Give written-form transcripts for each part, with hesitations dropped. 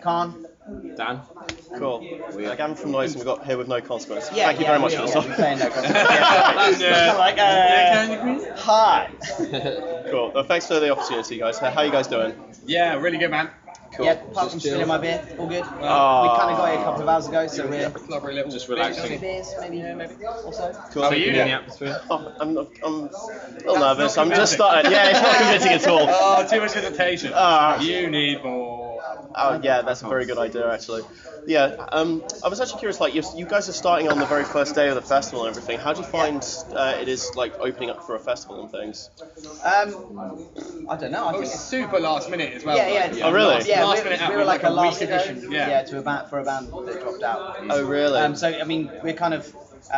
Khan. Dan. Cool. Gavin from Noizze, and we've got here with No Consequence. Yeah, Thank you very much for we're this. playing No Consequence. Hi. Cool. Well, thanks for the opportunity, guys. How are you guys doing? Yeah, really good, man. Cool. Yeah, apart from spilling my beer, all good. We Oh. kind of got here a couple of hours ago, so we're Just relaxing. beers, maybe also. Cool. How are you? In the atmosphere. Oh, I'm a little nervous. I'm just starting. Yeah, it's not convincing at all. Oh, too much hesitation. Ah. You need more. Oh, yeah, that's a very good idea, actually. Yeah, I was actually curious, like, you guys are starting on the very first day of the festival and everything. How do you find it is, like, opening up for a festival and things? I don't know. I It think was it's, super last minute as well. yeah. Oh, really? Yeah, Last minute we were like a week last edition. Yeah, for a band that dropped out. Oh, really? So I mean, we're kind of.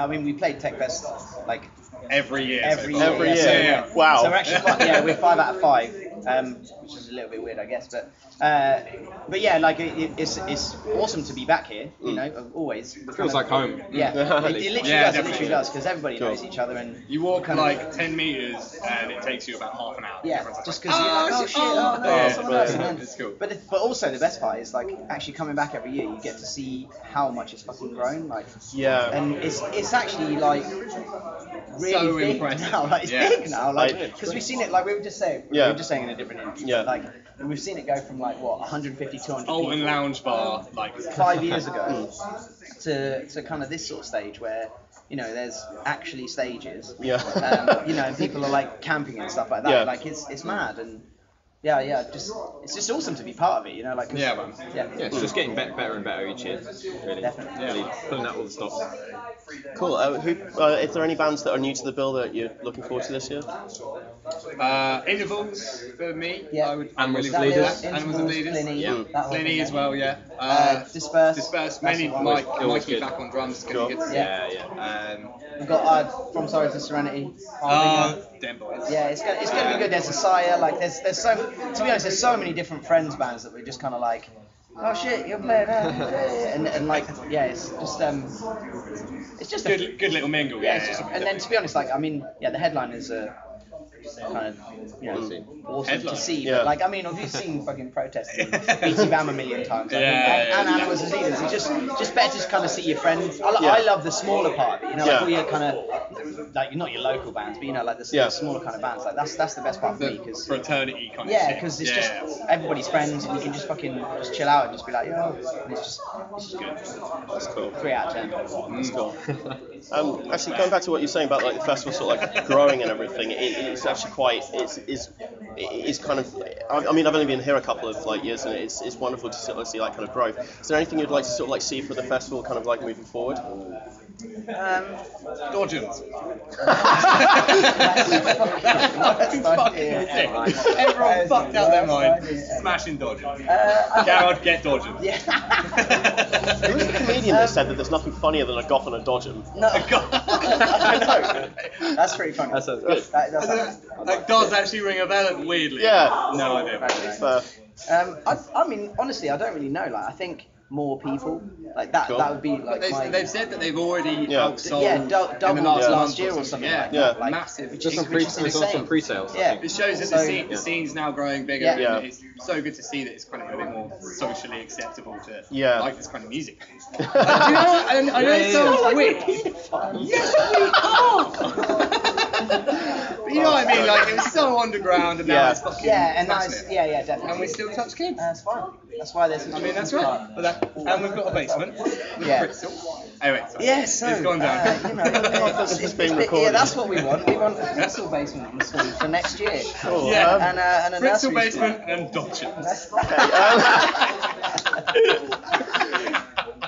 We played Tech Fest like Every year. every so year. far. Yeah, year. so, Wow. So we're actually we're 5 out of 5, which is a little bit weird, I guess. But yeah, like it's awesome to be back here. You know, always. It feels like home. Yeah, it literally Yeah, does. It definitely. literally does because everybody Cool. knows each other and You walk kind of- like 10 meters and it takes you about half an hour. Yeah, Everyone's like, just because you're like, oh shit, oh no, Yeah, someone else. And then, it's cool. but also the best part is like actually coming back every year, you get to see how much it's fucking grown. Like, Yeah. and it's actually like really So big impressive. now. Like it's Yeah. big now. Like Like- because we've seen it. Like we were just saying. Yeah. We were just saying in a different interview. Yeah. Like we've seen it go from like what 150, 200 Alton people Lounge Bar, like 5 years ago to kind of this sort of stage where. You know, there's actually stages. Yeah. You know, and people are like camping and stuff like that. Yeah. Like it's mad and yeah. It's just awesome to be part of it. You know, like 'cause- Yeah, man. yeah. Yeah, it's just getting better and better each year. Really. Definitely. Really pulling out all the stops. Cool. Is there any bands that are new to the bill that you're looking forward to this year? Intervals for me. Yeah. I would Animals really of Leaders. Animals of Leaders. Pliny, Yeah. that whole Plenty thing. as well, yeah. Disperse. Disperse. That's Mainly the one. Mikey Always good. back on drums. Gonna Sure. be good. Yeah. Yeah. We've got From Sorrow to Serenity. Damn boys. Yeah, it's gonna be good. There's a Sire. Like there's so to be honest, there's so many different Friends bands that we're just kind of like, oh shit, you're playing that, and like yeah, it's just a Good little mingle. yeah, it's just, and then to be honest, like I mean, yeah, the headliners are kind of awesome Headline. to see. Yeah. But like I mean, have you seen fucking protesting BT Bam a million times? Like, Yeah, and yeah. Animals as Leaders. It's just better to kind of see your friends. Yeah. I love the smaller part of it. You know, like Yeah. all your kind of like not your local bands, but you know, like the Yeah. smaller kind of bands. Like that's the best part for me The because. fraternity kind of Yeah, shit. because it's just everybody's friends, and you can just fucking just chill out and just be like, yo, and it's just good. That's cool. 3 out of 10. That's cool. Actually, going back to what you're saying about like the festival sort of like growing and everything, it's actually quite it's kind of. I mean, I've only been here a couple of like years, and it's wonderful to sort of see that kind of growth. Is there anything you'd like to sort of like see for the festival, kind of like moving forward? Dodgems. That's Fucking sick. Everyone fucked out their mind. Smashing Dodgems. Garrod, get Dodgems. Yeah. Who was the comedian that said that there's nothing funnier than a goth and a dodgem? No. I know. That's pretty funny. That sounds good. That does actually ring a bell, weirdly. Yeah. No idea. I mean, honestly, I don't really know. Like, I think more people like that. Cool. That would be like They've said that they've already Yeah. outsold yeah, in double the last, last month year or something. something Yeah, like Yeah. that. Like, massive. which Just is, some which is pre-sales. insane. Pre-sales. Yeah. It shows that So- the scene's now growing bigger, Yeah. and it's so good to see that it's kind of a bit more socially acceptable to Yeah. like this kind of music. Like, do you know, and I know it sounds weird. Yes, we are. But you know what I mean? Like it was so underground, and now Yeah. it's fucking Yeah, and massive. nice. Yeah, definitely. And we still touch kids. That's fine. That's why there's. I mean, that's right. But and we've got a basement with Yeah. crystal. Anyway, sorry. Yeah, so It's gone down. you know, This is being yeah, recorded. that's what we want. We want a crystal basement in the school for next year. Cool. Yeah. And a Crystal nursery school. basement and Dodgems.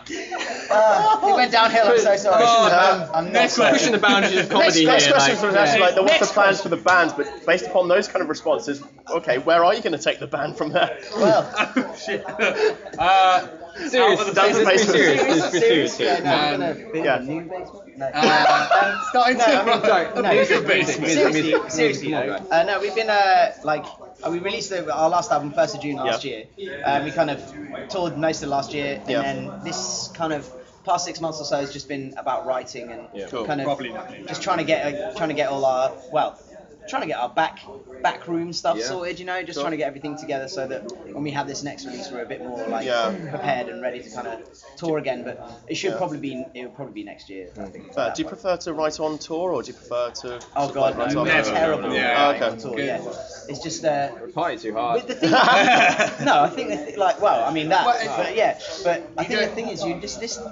It went downhill. I'm so sorry. I'm not next sorry. Pushing the boundaries of comedy Next here. question was actually like, what's the Next plans for the bands? But based upon those kind of responses, okay, where are you going to take the band from there? Well, Oh, shit. Serious. Out of the Down the Let's be basement. serious. Let's be serious yeah, here. no, we're gonna build yeah. a new basement. No. Starting to No, run no, a music, bigger basement. Seriously, no, we've been we released our last album 1st of June last year. We kind of toured most of last year, and then this kind of past 6 months or so has just been about writing and Cool. kind of Probably nothing. just trying to get all our trying to get our back room stuff sorted, you know, just trying to get everything together so that when we have this next release, we're a bit more like prepared and ready to kind of tour again. But it'll probably be next year, I think. Do you prefer to write on tour, or do you prefer to? Oh God, write no, on terrible. Okay. Tour, yeah. It's just Party too hard. with the thing. No, I think I mean that, but yeah. But I think the thing is, you just listen.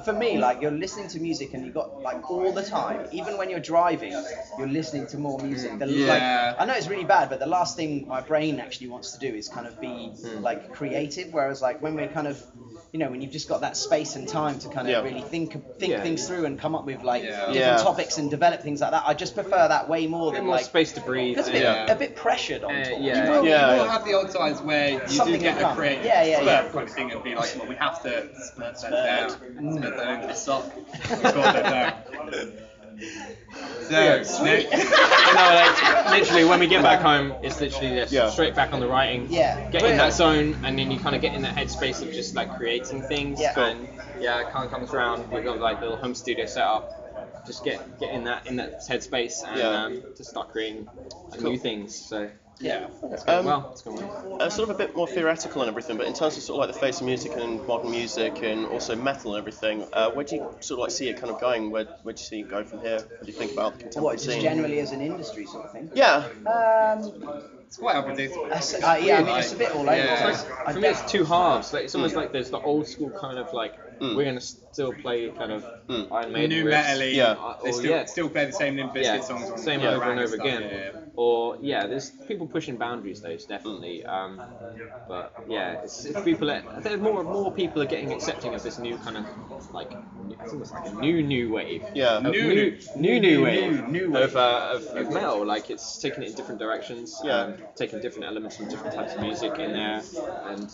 For me, like you're listening to music and you got like all the time, even when you're driving, you're listening to more music. Like, I know it's really bad, but the last thing my brain actually wants to do is kind of be like creative. Whereas like when we're kind of, you know, when you've just got that space and time to kind of really think things through and come up with like different topics and develop things like that. I just prefer that way more than more like space to breathe. It's a bit pressured on tour. You will have the odd times where you Something do get will a come. creative spurt kind of thing and be like, well, we have to spurt that down. Spurt that into the sock. Record that down. So, like literally when we get back home, it's literally just straight back on the writing. Get in that zone, and then you kind of get in that headspace of just like creating things. And it kind of comes around. We've got like a little home studio set up. Just get in that headspace and to start creating new things. So. It's going well. Sort of a bit more theoretical and everything, but in terms of sort of like the face of music and modern music and also metal and everything, where do you sort of like see it kind of going? Where do you see it go from here? What do you think about the contemporary scene? Just generally as an industry sort of thing? Yeah. it's quite unpredictable. I mean, it's a bit all over the place. For me, it's two halves. Like it's almost like there's the old school kind of like we're gonna still play kind of Iron Maiden New riffs. metal-y. Still play the same Limp Bizkit songs on same the over and over stuff, again. Or there's people pushing boundaries though, definitely. But it's people. There's more people are getting accepting of this new kind of like it's almost like a new wave. New wave of metal. Like it's taking it in different directions. Taking different elements from different types of music in there, and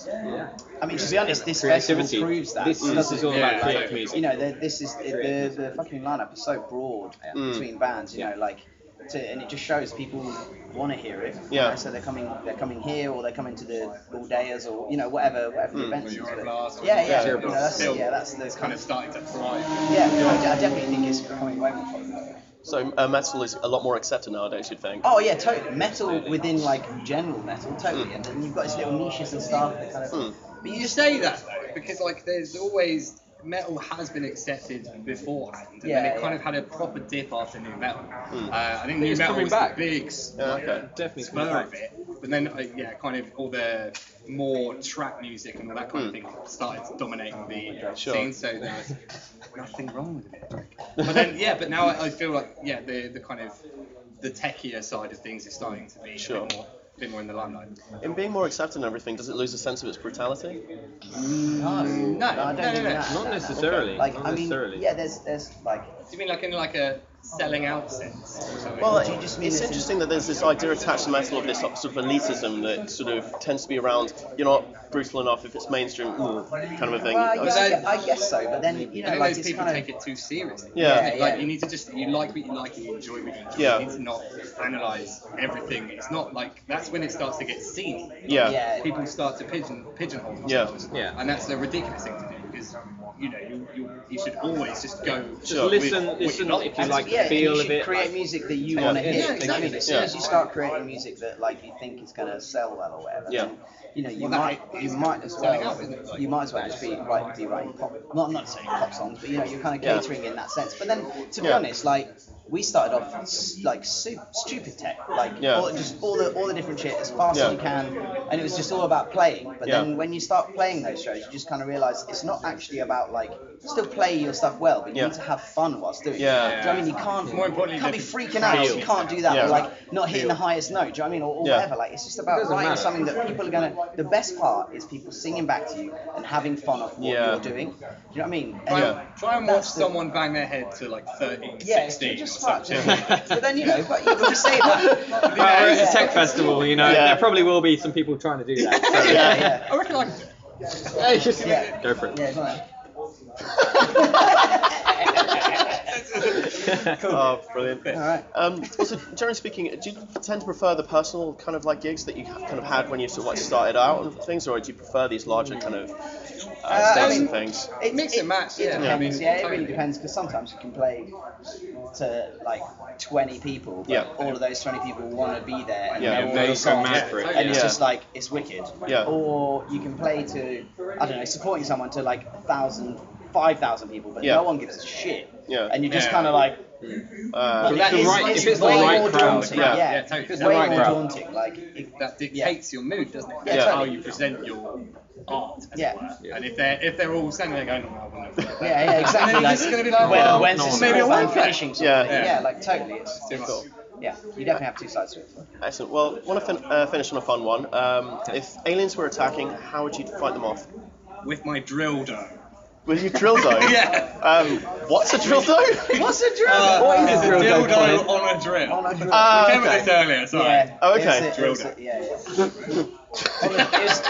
I mean, to be honest, this festival proves that. This is all about creative music. You know, this is the fucking lineup is so broad between bands. You know, like. And it just shows people want to hear it. You know, so they're coming here, or they're coming to the all dayers, or you know whatever the events is. You know, that's the kind of starting to thrive. I definitely think it's becoming way more popular. So metal is a lot more accepted nowadays, you'd think? Oh yeah, totally. Metal within like general metal, totally. And then you've got these little niches and stuff that kind of. But you say that though, because like there's always. Metal has been accepted beforehand, and then it kind of had a proper dip after new metal. I think new metal was the big definitely spur of it, but then kind of all the more trap music and all that kind of thing started dominating the scene. So there's nothing wrong with it. But then but now I feel like the kind of the techier side of things is starting to be a bit more in the limelight. In being more accepted and everything, does it lose a sense of its brutality? No, I don't think that. Not necessarily. Like, not I mean, necessarily. there's like. Do you mean like in like a selling out sense? Well, it's interesting that there's this idea attached to metal of this sort of elitism that sort of tends to be around. You're not brutal enough if it's mainstream, kind of a thing. Well, I guess so, but then you know, like those people take it too seriously. Like you need to just you like what you like and you enjoy what you enjoy. You need to not analyze everything. It's not like that's when it starts to get seen. People start to pigeonhole themselves. And that's a ridiculous thing to do because you know you should always just go. Listen if you like the feel of it. Create music that you want to hear. I mean, as soon as you start creating music that like you think is gonna sell well or whatever, then, you know, you might as well just be writing pop, not saying pop songs, but you know, you're kind of catering in that sense. But then, to be honest, like we started off like stupid tech, like all the different shit as fast as you can, and it was just all about playing. But then when you start playing those shows, you just kind of realize it's not actually about like still play your stuff well, but you need to have fun whilst doing it. Do you know what I mean? You can't be freaking out if you can't do that, or like not hitting the highest note. Do you know what I mean? Or whatever. Like it's just about writing something that people are gonna. The best part is people singing back to you and having fun off what you're doing. Do you know what I mean? Try and watch someone bang their head to like 13, 16 just or something. But then you know, but you say that. It's a tech festival, you know. There probably will be some people trying to do that. So. I reckon I can do it. Go for it. Yeah, go on. Cool. Oh, brilliant. All right. Also, generally speaking, do you tend to prefer the personal kind of like gigs that you kind of had when you sort of like started out and things, or do you prefer these larger kind of stages and things? Mix and match, It yeah. depends. I mean, Yeah, it totally. really depends because sometimes you can play to like 20 people, but Yeah. all of those 20 people want to be there and Yeah. know all They the go songs, mad for it, and it's yeah. just like it's wicked. Yeah. Or you can play to, I don't know, supporting someone to like 1,000, 5,000 people, but Yeah. no one gives a shit. Yeah. And you're just Yeah. kind of like. Uh, that the is- right- it's if it's the way right more crowd, daunting. yeah. Yeah, Yeah, totally. it's The way right more crowd. daunting. Like, That dictates your mood, doesn't it? Yeah, Yeah. How totally. you present your art, as Yeah. it were. Yeah. And if they're all standing there going, oh, I wouldn't have thought that. Yeah, And exactly. then Like, it's gonna be like, when, well, when's no the one- maybe support I band won't play. finishing something? Yeah. Yeah, like totally. It's Too much. cool. yeah, you definitely have two sides to it. Excellent. Well, want to finish on a fun one. If aliens were attacking, how would you fight them off? With my drill dough. With your drill dough? Yeah. What's a drill dough? What's a drill? What is It's a a drill dough, dildo Colin? on a drill. On a drill. We came okay. with this earlier, sorry. Yeah. Oh, okay. It was Drilled a, it. yeah.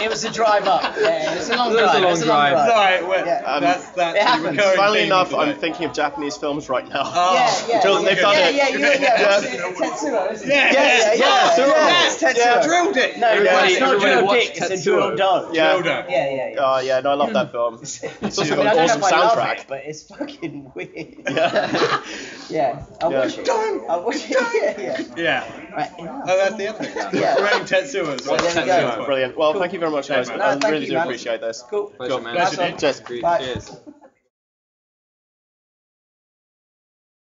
It was a drive up. Yeah, it was a long It was a drive. long It was a drive. drive. Sorry, well, Yeah. that's It the happens. recurring Funnily theme enough, today. I'm thinking of Japanese films right now. Oh. Yeah, Drill- they've done it. Yeah, Yeah. Tetsuo, isn't it? Yeah, Yes, yes, yes, yeah. Tetsuo. Drilled it. No, Everybody- it's not everybody drill watch dick, it's a Tetsuo. drill dough. Yeah. Drill dough. Yeah. Oh yeah, no, I love that film. It's also I mean, got I an don't awesome know if I love soundtrack. it, but it's fucking weird. Yeah. Yeah, I'll Yeah. watch it. I'll watch it. Yeah. Yeah. Right, enough. Oh, that's the other thing. Yeah. Running Tetsuo as well. There we go. Brilliant. Well, thank you very much, guys. man. I No, thank really you, do man. appreciate this. Cool. Pleasure, man. Nice one. Cheers. Agreed. Bye. Cheers.